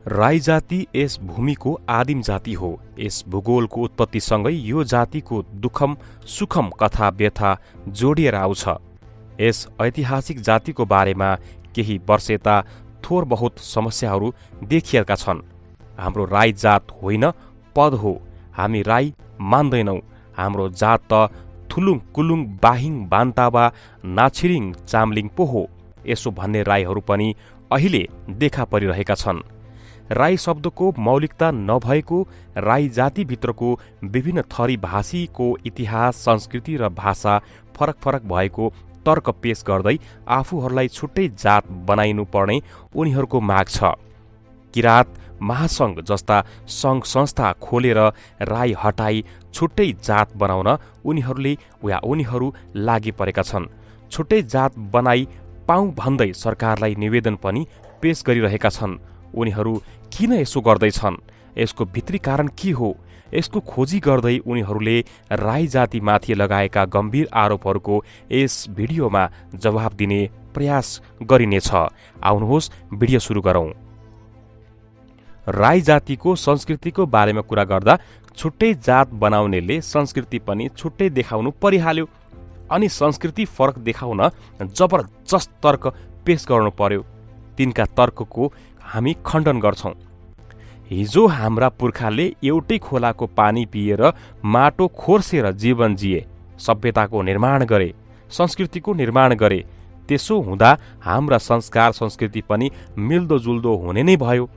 राई जाति यस भूमिको आदिम जाति हो। यस भूगोलको उत्पत्तिसँगै यो जातिको दुखम सुखम कथा व्यथा जोडिएर आउँछ। यस ऐतिहासिक जातिको बारेमा केही वर्ष यता थोर बहुत समस्याहरू देखिएका छन्। हाम्रो राई जात होइन, पद हो। हामी राई मान्दैनौँ। हाम्रो जात त थुलुङ कुलुङ बाहिङ बान्तावा नाछिरिङ चामलिङ पो हो, यसो भन्ने राईहरू पनि अहिले देखा परिरहेका छन्। राई शब्दको मौलिकता नभएको, राई जातिभित्रको विभिन्न थरी भाषीको इतिहास संस्कृति र भाषा फरक फरक भएको तर्क पेश गर्दै आफूहरूलाई छुट्टै जात बनाइनु पर्ने उनीहरूको माग छ। किराँत महासङ्घ जस्ता सङ्घ संस्था खोलेर राई हटाई छुट्टै जात बनाउन उनीहरू लागि परेका छन्। छुट्टै जात बनाई पाऊँ भन्दै सरकारलाई निवेदन पनि पेश गरिरहेका छन्। उनीहरू किन यसो गर्दैछन्? यसको भित्री कारण के हो? यसको खोजी गर्दै उनीहरूले राई जातिमाथि लगाएका गम्भीर आरोपहरूको यस भिडियोमा जवाब दिने प्रयास गरिनेछ। आउनुहोस् भिडियो सुरु गरौं। राई जातिको संस्कृतिको बारेमा कुरा गर्दा छुट्टै जात बनाउनेले संस्कृति पनि छुट्टै देखाउनु परिहाल्यो। अनि संस्कृति फरक देखाउन जबरजस्त तर्क पेश गर्नु पर्यो। तिनका तर्कको हामी खण्डन गर्छौं। हिजो हाम्रा पुर्खाले एउटै खोलाको पानी पिएर माटो खोर्सेर जीवन जिए, सभ्यताको निर्माण गरे, संस्कृतिको निर्माण गरे। त्यसो हुँदा हाम्रा संस्कार संस्कृति पनि मिल्दोजुल्दो हुने नै भयो।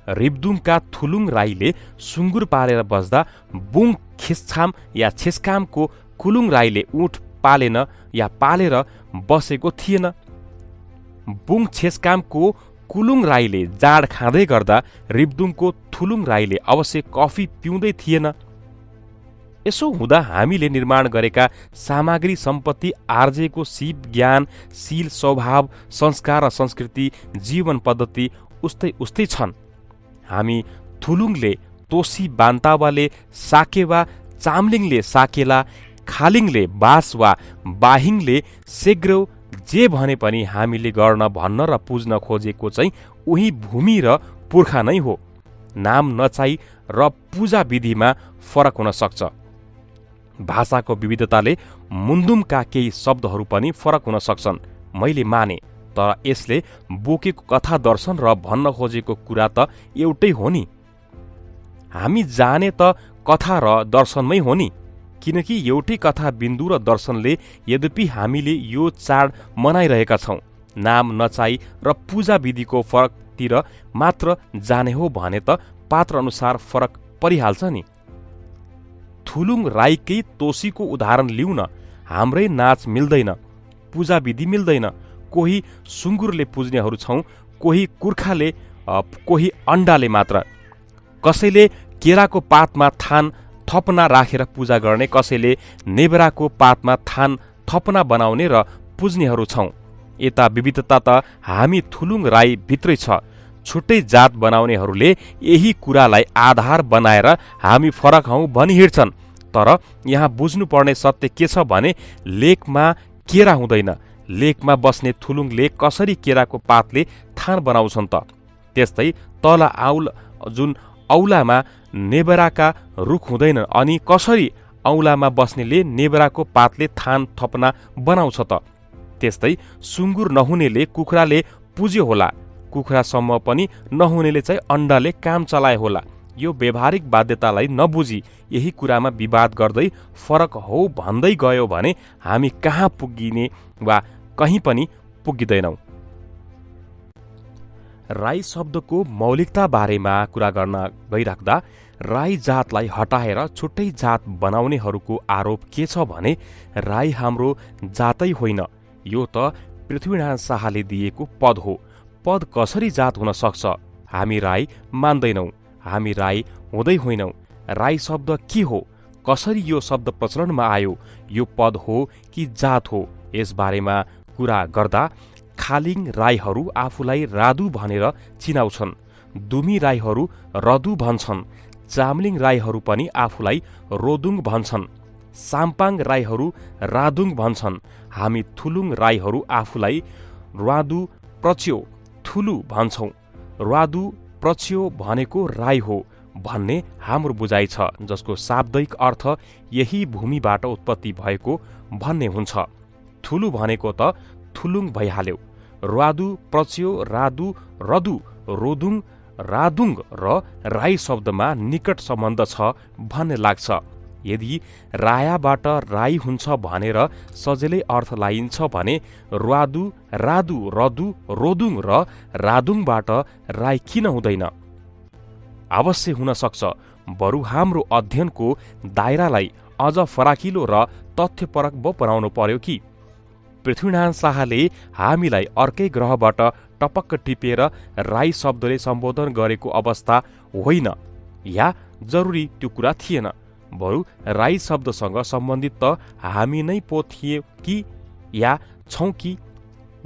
रिब्दुङका थुलुङ राईले सुँगुर पालेर बस्दा बुङ खेस्छाम या छेस्कामको कुलुङ राईले ऊँट पालेन या पालेर बसेको थिएन। बुङ छेस्कामको कुलुङ राईले जाड खाँदै गर्दा रिब्दुङको थुलुङ राईले अवश्य कफी पिउँदै थिएन। यसो हुँदा हामीले निर्माण गरेका सामग्री सम्पत्ति आर्जेको सिप ज्ञान शील स्वभाव संस्कार र संस्कृति जीवन पद्धति उस्तै छन्। हामी थुलुङले तोसी बान्तावाले साकेवा, चामलिङले साकेला, खालिङले बास वा बाहिङले सेग्रौ, जे भने पनि हामीले गर्न भन्न र पुज्न खोजेको चाहिँ उही भूमि र पुर्खा नै हो। नाम नचाही र पूजा विधिमा फरक हुन सक्छ। भाषाको विविधताले मुन्दुमका केही शब्दहरू पनि फरक हुन सक्छन्, मैले माने। तर यसले बोकेको कथा दर्शन र भन्न खोजेको कुरा त एउटै हो नि। हामी जाने त कथा र दर्शनमै हो नि, किनकि एउटै कथा बिन्दु र दर्शनले यद्यपि हामीले यो चाड मनाइरहेका छौं। नाम नचाही र पूजा विधिको फरकतिर मात्र जाने हो भने त पात्र अनुसार फरक परिहाल्छ नि। थुलुङ राईकै तोसीको उदाहरण लिऊ न। हाम्रै नाच मिल्दैन, पूजा विधि मिल्दैन। कोही सुँगुरले पुज्नेहरू छौं, कोही कुर्खाले, कोही अण्डाले मात्र। कसैले केराको पातमा थान थपना राखेर पूजा गर्ने, कसैले नेबराको पातमा थान थपना बनाउने र पुज्नेहरू छौं। यता विविधता त हामी थुलुङ राई भित्रै छ। छुट्टै जात बनाउनेहरूले यही कुरालाई आधार बनाएर हामी फरक हौं भनी हिँड्छन्। तर यहाँ बुझ्नुपर्ने सत्य के छ भने लेकमा केरा हुँदैन। लेकमा बस्ने थुलुङले कसरी केराको पातले थान बनाउँछन् त? त्यस्तै तल जुन औलामा नेबराका रुख हुँदैन, अनि कसरी औलामा बस्नेले नेबराको पातले थान थपना बनाउँछ त? त्यस्तै सुँगुर नहुनेले कुखुराले पुज्यो होला, कुखुरासम्म पनि नहुनेले चाहिँ अण्डाले काम चलाए होला। यो व्यावहारिक बाध्यतालाई नबुझी यही कुरामा विवाद गर्दै फरक हो भन्दै गयो भने हामी कहाँ पुगिने वा कहीँ पनि पुगिँदैनौं। राई शब्दको मौलिकता बारेमा कुरा गर्न गइराख्दा राई जातलाई हटाएर छुट्टै जात बनाउनेहरूको आरोप के छ भने राई हाम्रो जातै होइन, यो त पृथ्वीनारायण शाहले दिएको पद हो। पद कसरी जात हुन सक्छ? हामी राई मान्दैनौं। हामी राई हुँदै होइनौं। राई शब्द के हो? कसरी यो शब्द प्रचलनमा आयो? यो पद हो कि जात हो? यस बारेमा कुरा गर्दा खालिङ राईहरू आफूलाई रादु भनेर चिनाउँछन्। दुमी राईहरू रदु भन्छन्। चामलिङ राईहरू पनि आफूलाई रोदुङ भन्छन्। साम्पाङ राईहरू रादुङ भन्छन्। हामी थुलुङ राईहरू आफूलाई रादु प्रच्यो थुलु भन्छौं। र्वादु प्रच्यो भनेको राई हो भन्ने हाम्रो बुझाइ छ, जसको शाब्दिक अर्थ यही भूमिबाट उत्पत्ति भएको भन्ने हुन्छ। थुलु भनेको त थुलुङ भइहाल्यो। र्वादु प्रच्यो रादु रदु रोदुङ रादुङ र राई शब्दमा निकट सम्बन्ध छ भन्ने लाग्छ। यदि रायाबाट राई हुन्छ भनेर सजिलै अर्थ लाइन्छ भने र्वादु रादु रदु रोदुङ र रादुङबाट राई किन हुँदैन? अवश्य हुन सक्छ। बरु हाम्रो अध्ययनको दायरालाई अझ फराकिलो र तथ्यपरक बनाउनु पर्यो कि पृथ्वीनारायण शाहले हामीलाई अर्कै ग्रहबाट टपक्क टिपेर राई शब्दले सम्बोधन गरेको अवस्था होइन, या जरुरी त्यो कुरा थिएन। बरु राई शब्दसँग सम्बन्धित त हामी नै पो थिए कि या छौं कि?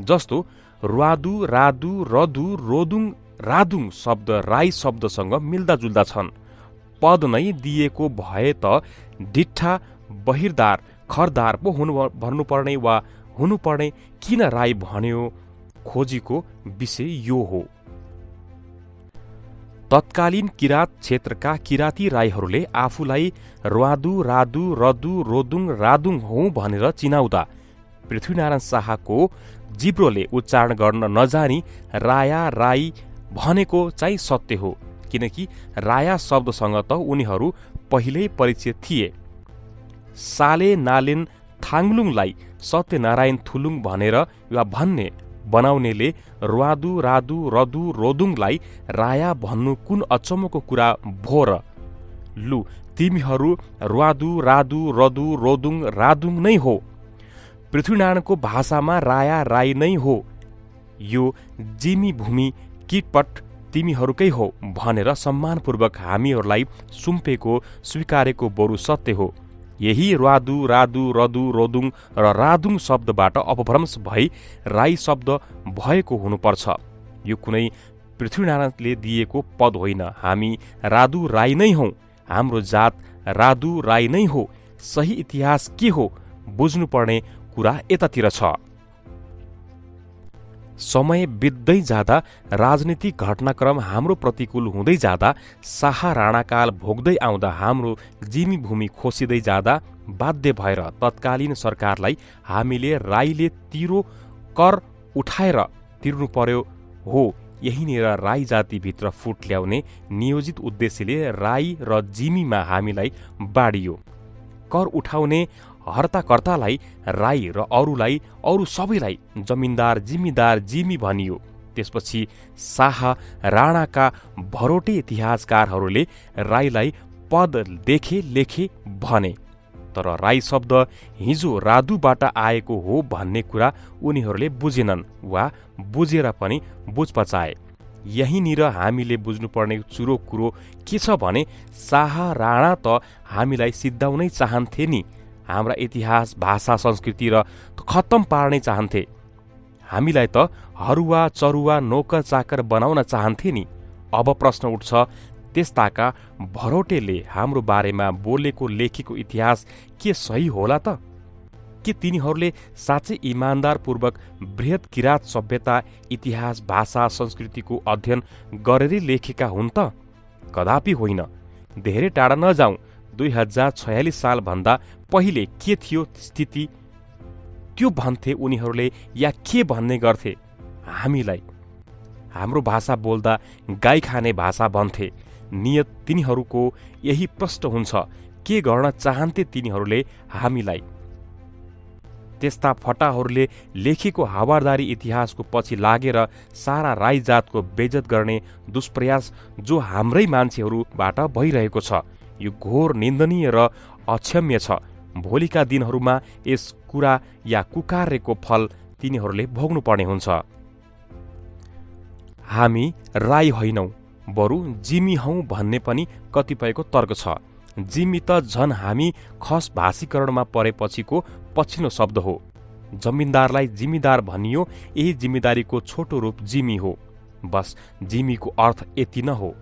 जस्तो र्वादु रादु रदु रोदुङ रादुङ शब्द राई शब्दसँग मिल्दाजुल्दा छन्। पद नै दिएको भए त डिठ्ठा बहिरदार खरदार पो भन्नुपर्ने वा हुनुपर्ने किन राई भन्यो? खोजीको विषय यो हो। तत्कालीन किराँत क्षेत्रका किराँती राईहरूले आफूलाई र्वादु रादु रदु रोदुङ रादुङ हौ भनेर चिनाउँदा पृथ्वीनारायण शाहको जिब्रोले उच्चारण गर्न नजानी राया राई भनेको चाहिँ सत्य हो, किनकि राया शब्दसँग त उनीहरू पहिल्यै परिचित थिए। साले नालेन थाङलुङलाई सत्यनारायण थुलुङ भनेर वा भन्ने बनाउनेले र्वादु रादु रदु रोदुङलाई राया भन्नु कुन अचम्मको कुरा भो र? लु, तिमीहरू र्वादु रादु रदु रोदुङ रादुङ नै हो। पृथ्वीनारायणको भाषामा राया राई नै हो। यो जिमी भूमि किटपट तिमीहरूकै हो भनेर सम्मानपूर्वक हामीहरूलाई सुम्पेको स्वीकारेको बरु सत्य हो। यही र्वादु रादु रदु रोदुङ र रादुङ शब्दबाट अपभ्रंश भई राई शब्द भएको हुनुपर्छ। यो कुनै पृथ्वीनारायणले दिएको पद होइन। हामी रादु राई नै हौं। हाम्रो जात रादु राई नै हो। सही इतिहास के हो बुझ्नुपर्ने कुरा यतातिर छ। समय बित्दै जाँदा राजनीतिक घटनाक्रम हाम्रो प्रतिकूल हुँदै जाँदा शाह राणाकाल भोग्दै आउँदा हाम्रो जिमी भूमि खोसिँदै जाँदा बाध्य भएर तत्कालीन सरकारलाई हामीले राईले तिरो कर उठाएर तिर्नु पर्यो हो। यहीँनिर राई जातिभित्र फुट ल्याउने नियोजित उद्देश्यले राई र जिमीमा हामीलाई बाडियो। कर उठाउने हर्ताकर्तालाई राई र अरूलाई अरू सबैलाई जमिनदार जिम्मेदार जिमी भनियो। त्यसपछि शाह राणाका भरोटे इतिहासकारहरूले राईलाई पद देखे लेखे भने। तर राई शब्द हिजो रादुबाट आएको हो भन्ने कुरा उनीहरूले बुझेनन् वा बुझेर पनि बुझपचाए। यहीँनिर हामीले बुझ्नुपर्ने चुरो कुरो के छ भने शाह राणा त हामीलाई सिद्धाउनै चाहन्थे नि। हाम्रा इतिहास भाषा संस्कृति र खत्तम पार्नै चाहन्थे। हामीलाई त हरुवा चरुवा नोकर चाकर बनाउन चाहन्थे नि। अब प्रश्न उठ्छ, त्यस्ताका भरोटेले हाम्रो बारेमा बोलेको लेखेको इतिहास के सही होला त? के तिनीहरूले साँच्चै इमान्दारपूर्वक बृहत किराँत सभ्यता इतिहास भाषा संस्कृतिको अध्ययन गरेरै लेखेका हुन् त? कदापि होइन। धेरै टाढा नजाउँ। 2046 साल भन्दा पहिले के थियो स्थिति त्यो भन्थे उनीहरूले या के भन्ने गर्थे हामीलाई? हाम्रो भाषा बोल्दा गाई खाने भाषा भन्थे। नियत तिनीहरूको यही प्रश्न हुन्छ। के गर्न चाहन्थे तिनीहरूले हामीलाई? त्यस्ता फटाहरूले लेखेको हावादारी इतिहासको पछि लागेर सारा राई जातको बेइज्जत गर्ने दुष्प्रयास जो हाम्रै मान्छेहरूबाट भइरहेको छ, यो घोर निन्दनीय र अक्षम्य छ। भोलिका दिनहरूमा यस कुरा या कुकार्यको फल तिनीहरूले भोग्नुपर्ने हुन्छ। हामी राई होइनौं, बरु जिमी हौं भन्ने पनि कतिपयको तर्क छ। जिमी त झन हामी खस भाषीकरणमा परेपछिको पछिल्लो शब्द हो। जमिनदारलाई जिम्मेदार भनियो। यही जिम्मेदारीको छोटो रूप जिमी हो। बस जिमीको अर्थ यति न हो।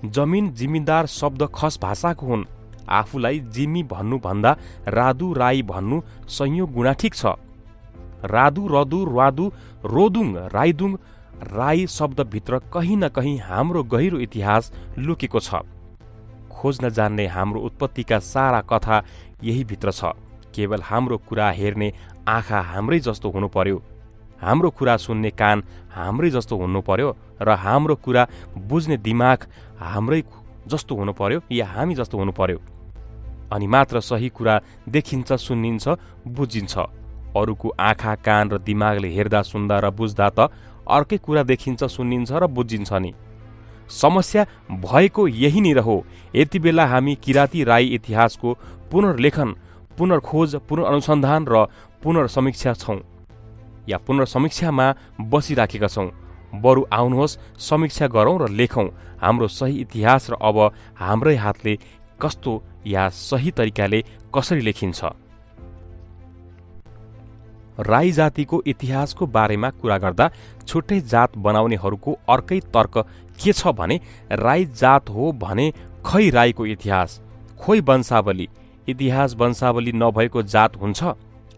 जमिन जिम्मेदार शब्द खस भाषाको हुन्। आफूलाई जिमी भन्नुभन्दा रादु राई भन्नु संयोग गुणा ठिक छ। रादु रदु र्वादु रोदुङ राईदुङ राई शब्दभित्र कहीँ न कहीँ हाम्रो गहिरो इतिहास लुकेको छ। खोज्न जान्ने हाम्रो उत्पत्तिका सारा कथा यही भित्र छ। केवल हाम्रो कुरा हेर्ने आँखा हाम्रै जस्तो हुनु पर्यो, हाम्रो कुरा सुन्ने कान हाम्रै जस्तो हुनु पर्यो र हाम्रो कुरा बुझ्ने दिमाग हाम्रै जस्तो हुनु पर्यो या हामी जस्तो हुनु पर्यो। अनि मात्र सही कुरा देखिन्छ, सुनिन्छ, बुझिन्छ। अरूको आँखा कान र दिमागले हेर्दा सुन्दा र बुझ्दा त अर्कै कुरा देखिन्छ, सुनिन्छ र बुझिन्छ नि। समस्या भएको यहीँनिर हो। यति बेला हामी किराँती राई इतिहासको पुनर्लेखन, पुनर्खोज, पुनर्अनुसन्धान र पुनर्समीक्षा छौँ या पुनर्समीक्षामा बसिराखेका छौँ। बरु आउनुहोस् समीक्षा गरौँ र लेखौँ हाम्रो सही इतिहास र अब हाम्रै हातले कस्तो या सही तरिकाले कसरी लेखिन्छ। राई जातिको इतिहासको बारेमा कुरा गर्दा छुट्टै जात बनाउनेहरूको अर्कै तर्क के छ भने राई जात हो भने खै राईको इतिहास, खोइ वंशावली। इतिहास वंशावली नभएको जात हुन्छ?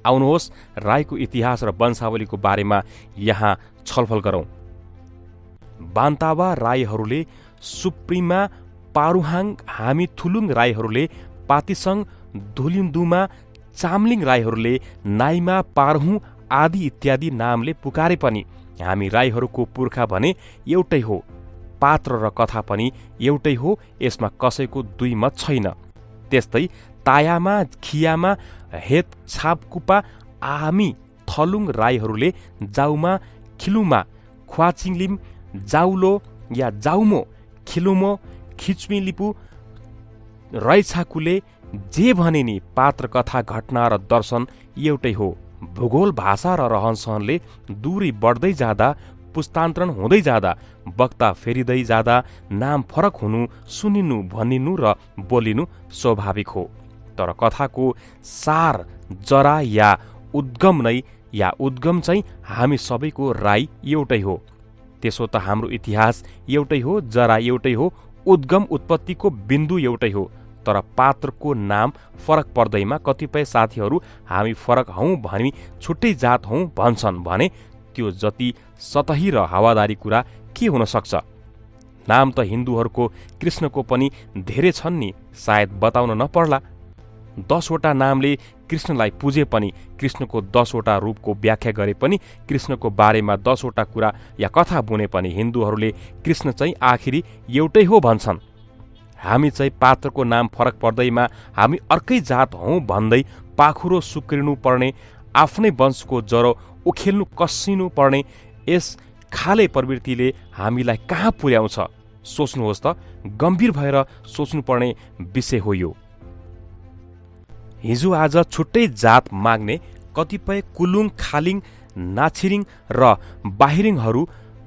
आउनुहोस् राईको इतिहास र वंशावलीको बारेमा यहाँ छलफल गरौँ। बान्तावा राईहरूले सुप्रिमा पारुहाङ, हामी थुलुङ राईहरूले पातिसङ, धुलिम्दुमा चामलिङ राईहरूले नाइमा पारहुँ आदि इत्यादि नामले पुकारे पनि हामी राईहरूको पुर्खा भने एउटै हो। पात्र र कथा पनि एउटै हो, यसमा कसैको दुई मत छैन। त्यस्तै तायामा, खियामा, हेत छापकुपा हामी थलुङ राईहरूले जाउमा, खिलुमा, ख्वाचिङलिम, जाउलो या जाउमो, खिलुमो, खिच्मिलिपु, रैछाकुले जे भने नि पात्र कथा घटना र दर्शन एउटै हो। भूगोल भाषा र रहनसहनले दूरी बढ्दै जाँदा, पुस्तान्तरण हुँदै जाँदा, वक्ता फेरिँदै जाँदा नाम फरक हुनु, सुनिनु, भनिनु र बोलिनु स्वाभाविक हो। तर कथाको सार, जरा या उद्गम चाहिँ हामी सबैको राई एउटै हो। त्यसो त हाम्रो इतिहास एउटै हो, जरा एउटै हो, उद्गम उत्पत्तिको बिन्दु एउटै हो। तर पात्रको नाम फरक पर्दैमा कतिपय साथीहरू हामी फरक हौँ भनी छुट्टै जात हौँ भन्छन् भने त्यो जति सतही र हावादारी कुरा के हुन सक्छ? नाम त हिन्दूहरूको कृष्णको पनि धेरै छन् नि, सायद बताउन नपर्ला। 10 वटा नामले कृष्णलाई पुजे पनि, कृष्णको 10 वटा रूपको व्याख्या गरे पनि, कृष्णको बारेमा 10 वटा कुरा या कथा बुने पनि हिन्दूहरूले कृष्ण चाहिँ आखिरी एउटै हो भन्छन्। हामी चाहिँ पात्रको नाम फरक पर्दैमा हामी अर्कै जात हौँ भन्दै पाखुरो सुक्रिनु पर्ने, आफ्नै वंशको जरो उखेल्नु कसिनु पर्ने यस खाले प्रवृत्तिले हामीलाई कहाँ पुर्याउँछ? सोच्नुहोस् त, गम्भीर भएर सोच्नुपर्ने विषय हो यो। हिजो आज छुट्टै जात माग्ने कतिपय कुलुङ, खालिङ, नाछिरिङ र बाहिरिङहरू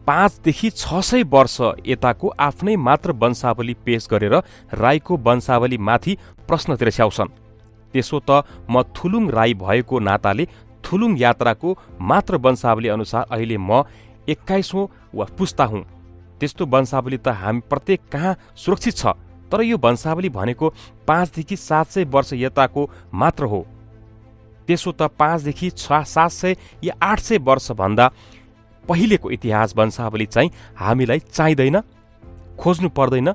5 देखि 600 वर्ष यताको आफ्नै मात्र वंशावली पेश गरेर राईको वंशावली माथि प्रश्न तिर्स्याउँछन्। त्यसो त म थुलुङ राई भएको नाताले थुलुङ यात्राको मात्र वंशावली अनुसार अहिले म 21औं वा पुस्ता हुँ। त्यस्तो वंशावली त हामी प्रत्येक कहाँ सुरक्षित छ। तर यो वंशावली भनेको 5 देखि 700 वर्ष यताको मात्र हो। त्यसो त 5 देखि 700 या 800 वर्ष भन्दा पहिलेको इतिहास वंशावली चाहिँ हामीलाई चाहिँदैन, खोज्नु पर्दैन।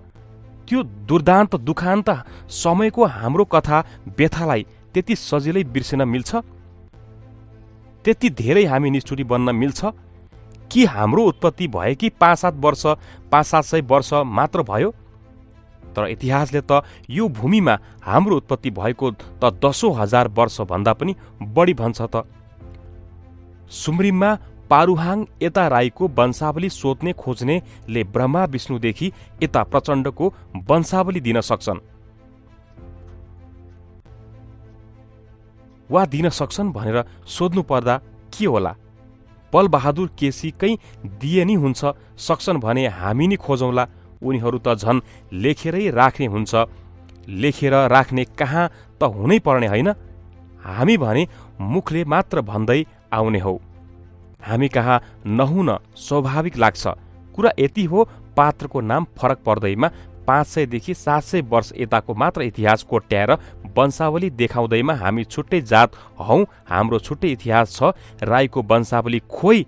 त्यो दुर्दान्त दुखान्त समयको हाम्रो कथा व्यथालाई त्यति सजिलै बिर्सिन मिल्छ? त्यति धेरै हामी निष्ठुरी बन्न मिल्छ कि? हाम्रो उत्पत्ति भएकी 5-7 वर्ष, 500-700 वर्ष मात्र भयो। तर इतिहासले त यो भूमिमा हाम्रो उत्पत्ति भएको त 10,000 वर्ष भन्दा पनि बढी भन्छ त। सुम्रिममा पारुहाङ यता राईको वंशावली सोध्ने खोज्नेले ब्रह्मा विष्णुदेखि यता प्रचण्डको वंशावली दिन सक्छन् वा दिन सक्छन् भनेर सोध्नु पर्दा के होला? बलबहादुर केसीकै दिए नि हुन्छ, सक्छन् भने हामी नि खोजौँला। उनीहरू त झन् लेखेरै राख्ने हुन्छ। लेखेर राख्ने कहाँ त हुनै पर्ने होइन? हामी भने मुखले मात्र भन्दै आउने हौ। हामी कहाँ नहुन स्वाभाविक लाग्छ। कुरा यति हो, पात्रको नाम फरक पर्दैमा 500 देखि 700 वर्ष यताको मात्र इतिहास कोट्याएर वंशावली देखाउँदैमा हामी छुट्टै जात हौँ, हाम्रो छुट्टै इतिहास छ। राईको वंशावली खोइ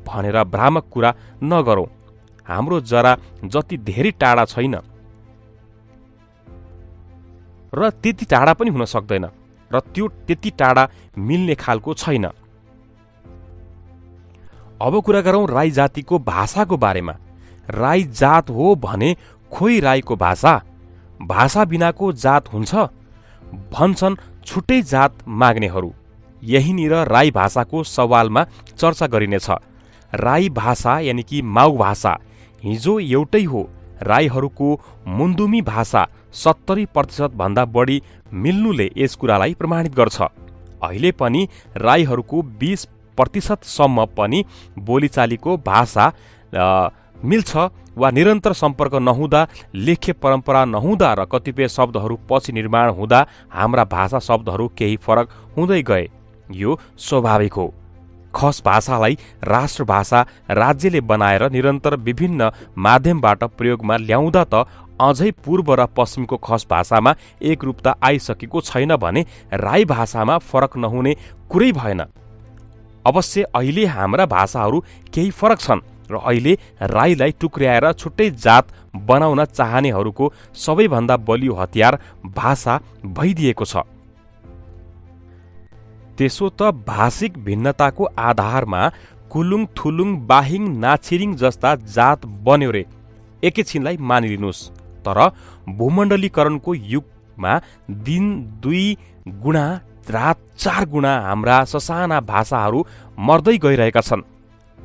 भनेर भ्रामक कुरा नगरौँ। हाम्रो जरा जति धेरै टाढा छैन र त्यति टाढा पनि हुन सक्दैन र त्यो त्यति टाढा मिल्ने खालको छैन। अब कुरा गरौँ राई जातिको भाषाको बारेमा। राई जात हो भने खोइ राईको भाषा, भाषा बिनाको जात हुन्छ भन्छन् छुट्टै जात माग्नेहरू। यहीँनिर राई भाषाको सवालमा चर्चा गरिनेछ। राई भाषा यानि कि माउ भाषा हिजो एउटै हो। राईहरूको मुन्दुमी भाषा 70% भन्दा बढी मिल्नुले यस कुरालाई प्रमाणित गर्छ। अहिले पनि राईहरूको 20% सम्म पनि बोलीचालीको भाषा मिल्छ वा निरन्तर सम्पर्क नहुँदा, लेख्य परम्परा नहुँदा र कतिपय शब्दहरू पछि निर्माण हुँदा हाम्रा भाषा शब्दहरू केही फरक हुँदै गए। यो स्वाभाविक हो। खस भाषालाई राष्ट्रभाषा राज्यले बनाएर निरन्तर विभिन्न माध्यमबाट प्रयोगमा ल्याउँदा त अझै पूर्व र पश्चिमको खस भाषामा एकरूपता आइसकेको छैन भने राई भाषामा फरक नहुने कुरै भएन। अवश्य अहिले हाम्रा भाषाहरू केही फरक छन् र अहिले राईलाई टुक्र्याएर छुट्टै जात बनाउन चाहनेहरूको सबैभन्दा बलियो हतियार भाषा भइदिएको छ। त्यसो त भाषिक भिन्नताको आधारमा कुलुङ, थुलुङ, बाहिङ, नाछिरिङ जस्ता जात बन्यो रे, एकैछिनलाई मानिलिनुहोस्। तर भूमण्डलीकरणको युगमा दिन 2 गुणा, रात 4 गुणा हाम्रा ससाना भाषाहरू मर्दै गइरहेका छन्।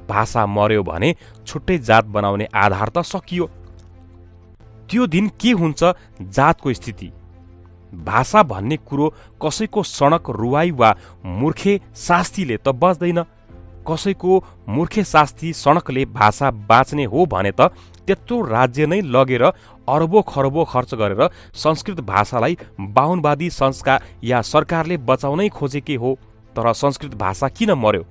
भाषा मर्यो भने छुट्टै जात बनाउने आधार त सकियो। त्यो दिन के हुन्छ जातको स्थिति? भाषा भन्ने कुरो कसैको सडक रुवाई वा मूर्खे शास्तीले त बच्दैन। कसैको मूर्खे शास्ती सडकले भाषा बाँच्ने हो भने त त्यत्रो राज्य नै लगेर अरबों खरबों खर्च गरेर संस्कृत भाषालाई बाहुनवादी संस्कार या सरकारले बचाउनै खोजेके हो। तर संस्कृत भाषा किन मर्यो?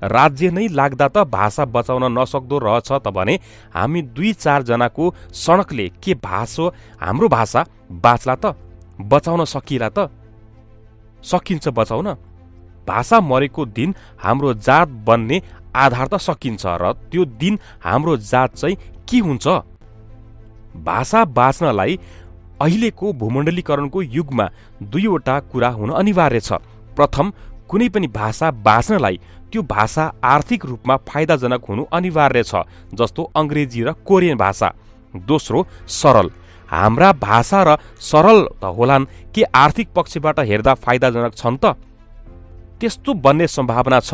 राज्य नै लाग्दा त भाषा बचाउन नसक्दो रहेछ त भने हामी 2-4 जनाको सडकले के भाषा हाम्रो भाषा बाँच्ला त? बचाउन सकिला त? सकिन्छ बचाउन? भाषा मरेको दिन हाम्रो जात बन्ने आधार त सकिन्छ र त्यो दिन हाम्रो जात चाहिँ के हुन्छ? भाषा बाँच्नलाई अहिलेको भूमण्डलीकरणको युगमा 2वटा कुरा हुन अनिवार्य छ। प्रथम, कुनै पनि भाषा बाँच्नलाई त्यो भाषा आर्थिक रूपमा फाइदाजनक हुनु अनिवार्य छ, जस्तो अङ्ग्रेजी र कोरियन भाषा। दोस्रो, सरल। हाम्रा भाषा र सरल त होलान्, के आर्थिक पक्षबाट हेर्दा फाइदाजनक छन् त? त्यस्तो बन्ने सम्भावना छ?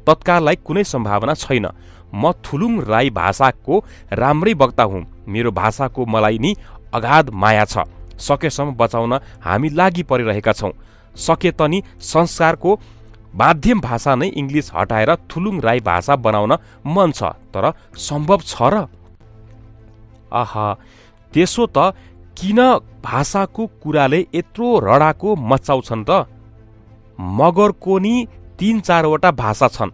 तत्काललाई कुनै सम्भावना छैन। म थुलुङ राई भाषाको राम्रै वक्ता हुँ। मेरो भाषाको मलाई नि अगाध माया छ। सकेसम्म बचाउन हामी लागि परिरहेका छौँ। सके त नि संस्कारको माध्यम भाषा नै इङ्ग्लिस हटाएर थुलुङ राई भाषा बनाउन मन छ, तर सम्भव छ र? आहा, त्यसो त किन भाषाको कुराले यत्रो रडाको मचाउँछन् त? मगरको नि 3-4 वटा भाषा छन्।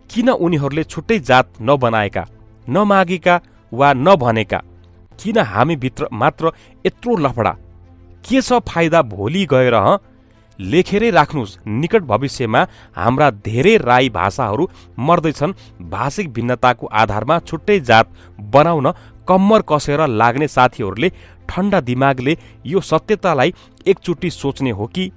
किन उनीहरूले छुट्टै जात नबनाएका, नमागेका वा नभनेका? किन हामी भित्र मात्र यत्रो लफडा? के छ फाइदा भोलि गएर? लेखेरै राख्नुहोस्, निकट भविष्यमा हाम्रा धेरै राई भाषाहरू मर्दैछन्। भाषिक भिन्नताको आधारमा छुट्टै जात बनाउन कम्मर कसेर लाग्ने साथीहरूले ठण्डा दिमागले यो सत्यतालाई एकचोटि सोच्ने हो कि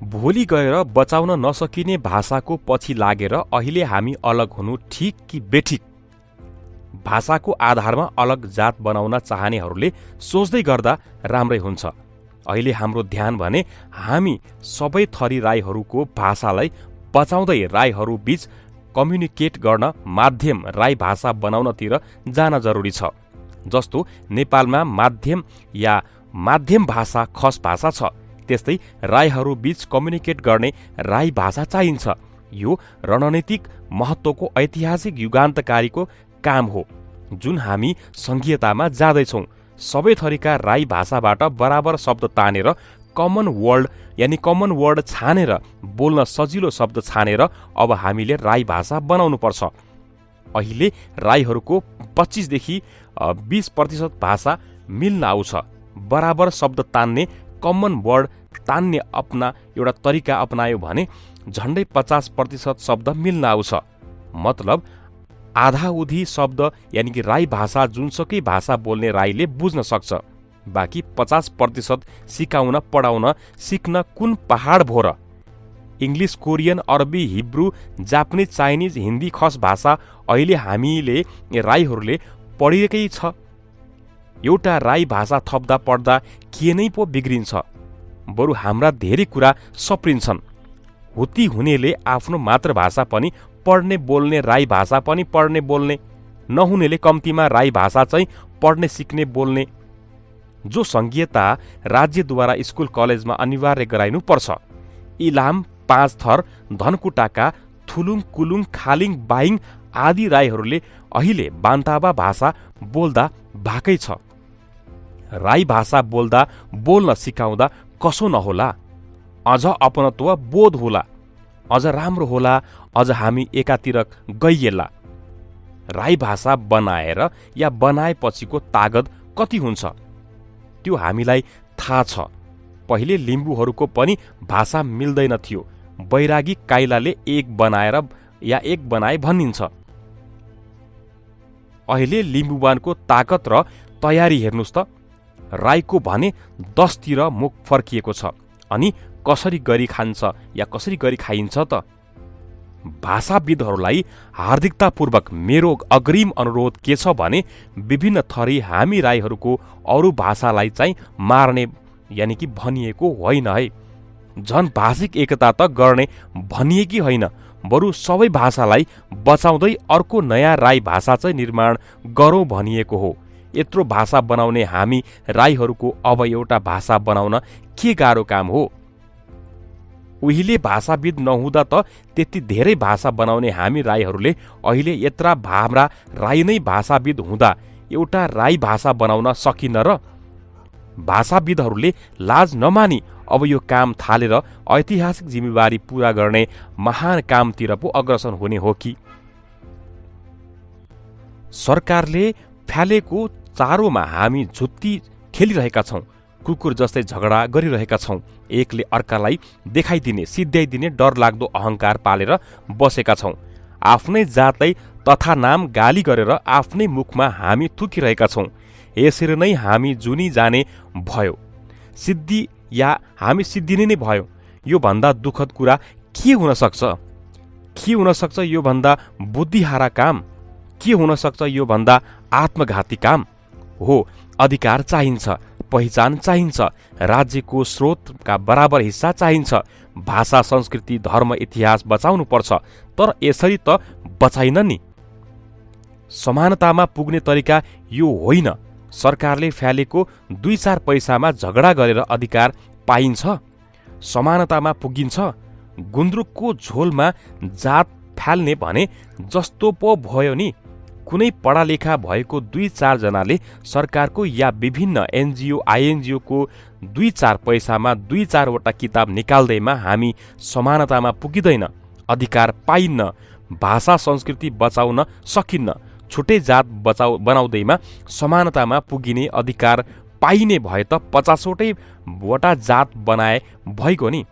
भोलि गएर बचाउन नसकिने भाषाको पछि लागेर अहिले हामी अलग हुनु ठिक कि बेठिक? भाषाको आधारमा अलग जात बनाउन चाहनेहरूले सोच्दै गर्दा राम्रै हुन्छ। अहिले हाम्रो ध्यान भने हामी सबै थरी राईहरूको भाषालाई बचाउँदै राईहरू बीच कम्युनिकेट गर्न माध्यम राई भाषा बनाउनतिर जान जरुरी छ। जस्तो नेपालमा माध्यम या माध्यम भाषा खस भाषा छ, त्यस्तै राईहरू बीच कम्युनिकेट गर्ने राई भाषा चाहिन्छ। यो रणनीतिक महत्त्वको ऐतिहासिक युगान्तकारीको काम हो, जुन हामी संघीयतामा जाँदैछौँ। सबै थरीका राई भाषाबाट बराबर शब्द तानेर कमन वर्ड यानि कमन वर्ड छानेर बोल्न सजिलो शब्द छानेर अब हामीले राई भाषा बनाउनु पर्छ। अहिले राईहरूको 25देखि 20% भाषा मिल्न आउँछ। बराबर शब्द तान्ने, कमन वर्ड तान्ने एउटा तरिका अपनायो भने झन्डै 50% शब्द मिल्न आउँछ। मतलब आधाउधी शब्द यानि कि राई भाषा जुनसुकै भाषा बोल्ने राईले बुझ्न सक्छ। बाँकी 50% सिकाउन पढाउन सिक्न कुन पहाड भो र? इङ्ग्लिस, कोरियन, अरबी, हिब्रू, जापानिज, चाइनिज, हिन्दी, खस भाषा अहिले हामीले राईहरूले पढेकै छ। एउटा राई भाषा थप्दा पढ्दा के नै पो बिग्रिन्छ? बरु हाम्रा धेरै कुरा सप्रिन्छन्। हुती हुनेले आफ्नो मातृभाषा पनि पढ्ने बोल्ने, राई भाषा पनि पढ्ने बोल्ने, नहुनेले कम्तीमा राई भाषा चाहिँ पढ्ने सिक्ने बोल्ने। जो सङ्घीयता राज्यद्वारा स्कुल कलेजमा अनिवार्य गराइनु पर्छ। इलाम, पाँचथर, धनकुटाका, थुलुङ, कुलुङ, खालिङ, बाइङ आदि राईहरूले अहिले बान्तावा भाषा बोल्दा भाकै छ। राई भाषा बोल्दा बोल्न सिकाउँदा कसो नहोला? अझ अपनत्व बोध होला, अझ राम्रो होला, अझ हामी एकातिर गइएला। राई भाषा बनाएर या बनाएपछिको तागत कति हुन्छ त्यो हामीलाई थाहा छ। पहिले लिम्बूहरूको पनि भाषा मिल्दैन थियो। बैरागी काइलाले एक बनाएर या एक बनाए भनिन्छ। अहिले लिम्बुवानको ताकत र तयारी हेर्नुस् त। राईको भने 10तिर मुख फर्किएको छ। अनि कसरी गरी खान्छ या कसरी गरी खाइन्छ त? भाषाविदहरूलाई हार्दिकतापूर्वक मेरो अग्रिम अनुरोध के छ भने विभिन्न थरी हामी राईहरूको अरू भाषालाई चाहिँ मार्ने यानि कि भनिएको होइन है। झन भाषिक एकता त गर्ने भनिएकी होइन, बरु सबै भाषालाई बचाउँदै अर्को नयाँ राई भाषा चाहिँ निर्माण गरौँ भनिएको हो। यत्रो भाषा बनाउने हामी राईहरूको अब एउटा भाषा बनाउन के गाह्रो काम हो? उहिले भाषाविद नहुँदा त त्यति धेरै भाषा बनाउने हामी राईहरूले अहिले यत्रा हाम्रा राई नै भाषाविद हुँदा एउटा राई भाषा बनाउन सकिन र? भाषाविदहरूले लाज नमानी अब यो काम थालेर ऐतिहासिक जिम्मेवारी पूरा गर्ने महान कामतिर पो अग्रसर हुने हो कि? सरकारले फ्यालेको चारोमा हामी झुत्ती खेलिरहेका छौं। कुकुर जस्तै झगडा गरिरहेका छौं। एकले अर्कालाई देखाइदिने, सिध्याइदिने डरलाग्दो अहंकार पालेर बसेका छौं। आफ्नै जातलाई तथा नाम गाली गरेर आफ्नै मुखमा हामी थुकिरहेका छौं। यसरी नै हामी जुनी जाने भयो, सिद्धि या हामी सिद्धिने नै भयो। यो भन्दा दुःखद कुरा के हुन सक्छ? के हुन सक्छ यो भन्दा बुद्धिहारा काम? के हुन सक्छ यो भन्दा आत्मघाती काम? हो, अधिकार चाहिन्छ, पहिचान चाहिन्छ, राज्यको स्रोतका बराबर हिस्सा चाहिन्छ। भाषा, संस्कृति, धर्म, इतिहास बचाउनु पर्छ। तर यसरी त बचाइन नि। समानतामा पुग्ने तरिका यो होइन। सरकारले फ्यालेको 2-4 पैसामा झगडा गरेर अधिकार पाइन्छ? समानतामा पुगिन्छ? गुन्द्रुकको झोलमा जात फ्याल्ने भने जस्तो पो भयो नि। कुनै पढालेखा भएको 2-4 जनाले सरकारको या विभिन्न एनजिओ आइएनजिओको 2-4 पैसामा 2-4 वटा किताब निकाल्दैमा हामी समानतामा पुगिँदैन, अधिकार पाइन्न, भाषा संस्कृति बचाउन सकिन्न। छुट्टै जात बनाउँदैमा समानतामा पुगिने अधिकार पाइने भए त 50 वटा जात बनाए भइगयो नि।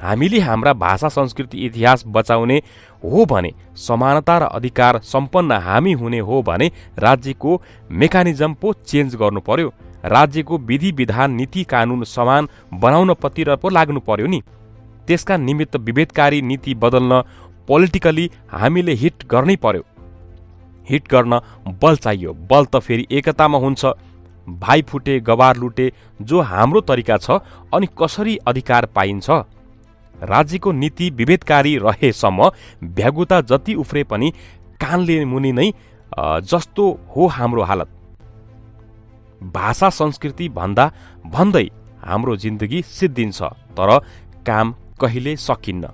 हामीले हाम्रा भाषा संस्कृति इतिहास बचाउने हो भने, समानता र अधिकार सम्पन्न हामी हुने हो भने राज्यको मेकानिजम पो चेन्ज गर्नु पर्यो। राज्यको विधि विधान नीति कानून समान बनाउन पतिर पो लाग्नु पर्यो नि। त्यसका निमित्त विभेदकारी नीति बदल्न पोलिटिकली हामीले हिट गर्नै पर्यो। हिट गर्न बल चाहियो। बल त फेरि एकतामा हुन्छ। भाइ फुटे गवार लुटे जो हाम्रो तरिका छ। अनि कसरी अधिकार पाइन्छ? राज्यको नीति विभेदकारी रहेसम्म भ्यागुता जति उफ्रे पनि कानले मुनि नै जस्तो हो हाम्रो हालत। भाषा संस्कृति भन्दा भन्दै हाम्रो जिन्दगी सिद्धिन्छ, तर काम कहिले सकिन्न।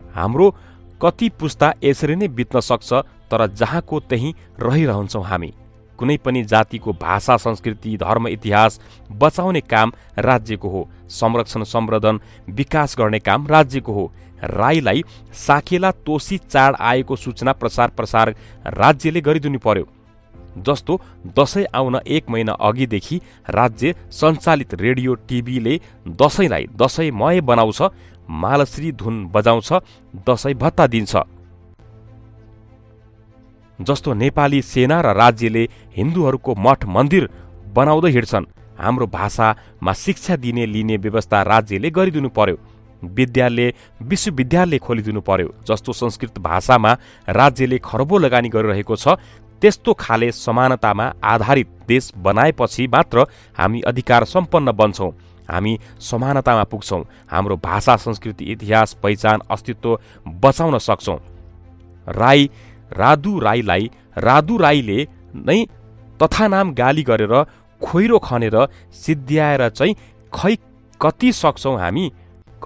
हाम्रो कति पुस्ता यसरी नै बित्न सक्छ, तर जहाँको त्यही रहिरहन्छौँ हामी। कुनै पनि जातिको भाषा संस्कृति धर्म इतिहास बचाउने काम राज्यको हो। संरक्षण सम्वर्धन विकास गर्ने काम राज्यको हो। राईलाई साकेला तोसी चाड आएको सूचना प्रसार राज्यले गरिदिनु पर्यो। जस्तो दशैं आउन 1 महिना अघिदेखि राज्य सञ्चालित रेडियो टिभीले दशैंलाई दशैंमय बनाउँछ मालश्री धुन बजाउँछ, दशैं भत्ता दिन्छ। जस्तो नेपाली सेना र राज्यले हिन्दूहरूको मठ मन्दिर बनाउँदै हिँड्छन्, हाम्रो भाषामा शिक्षा दिने लिने व्यवस्था राज्यले गरिदिनु पर्यो। विद्यालय विश्वविद्यालय खोलिदिनु पर्यो। जस्तो संस्कृत भाषामा राज्यले खरबो लगानी गरिरहेको छ, त्यस्तो खाले समानतामा आधारित देश बनाएपछि मात्र हामी अधिकार सम्पन्न बन्छौँ, हामी समानतामा पुग्छौँ, हाम्रो भाषा संस्कृति इतिहास पहिचान अस्तित्व बचाउन सक्छौँ। रादु राईले नै तथानाम गाली गरेर खोइरो खनेर सिद्ध्याएर चाहिँ खै कति सक्छौँ हामी,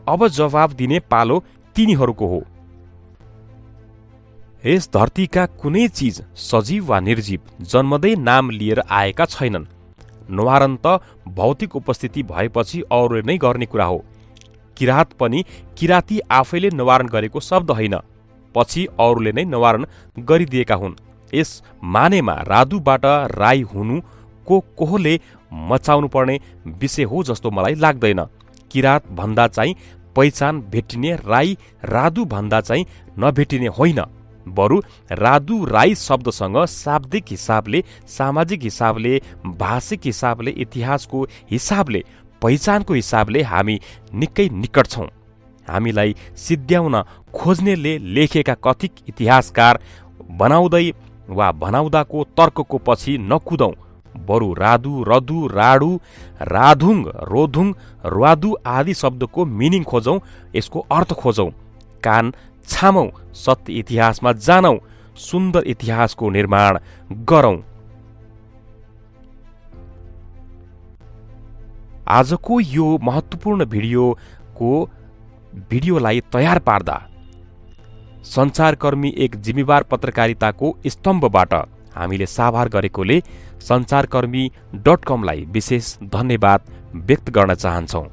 अब जवाब दिने पालो तिनीहरूको हो। यस धरतीका कुनै चिज सजीव वा निर्जीव जन्मदै नाम लिएर आएका छैनन्। निवारण त भौतिक उपस्थिति भएपछि अरूले नै गर्ने कुरा हो। किरात पनि किराती आफैले निवारण गरेको शब्द होइन, पछि अरूले नै निवारण गरिदिएका हुन्। यस मानेमा रादुबाट राई हुनु कोहोले मचाउनु पर्ने विषय हो जस्तो मलाई लाग्दैन। किरात भन्दा चाहिँ पहिचान भेटिने, राई रादु भन्दा चाहिँ नभेटिने होइन। बरु रादु राई शब्दसँग शाब्दिक हिसाबले, सामाजिक हिसाबले, भाषिक हिसाबले, इतिहासको हिसाबले, पहिचानको हिसाबले हामी निकै निकट छौँ। हामीलाई सिद्ध्याउन खोज्नेले लेखेका कथित इतिहासकार बनाउँदै वा बनाउँदाको तर्कको पछि नकुदौँ, बरु रादु रदु राडु राधुङ रोधुङ र्वादु आदि शब्दको मिनिङ खोजौँ, यसको अर्थ खोजौँ, कान छामौँ, सत्य इतिहासमा जानौँ, सुन्दर इतिहासको निर्माण गरौँ। आजको यो महत्त्वपूर्ण भिडियोलाई तयार पार्दा सञ्चारकर्मी एक जिम्मेवार पत्रकारिताको स्तम्भबाट हामीले साभार गरेकोले सञ्चारकर्मी.com लाई विशेष धन्यवाद व्यक्त गर्न चाहन्छौँ।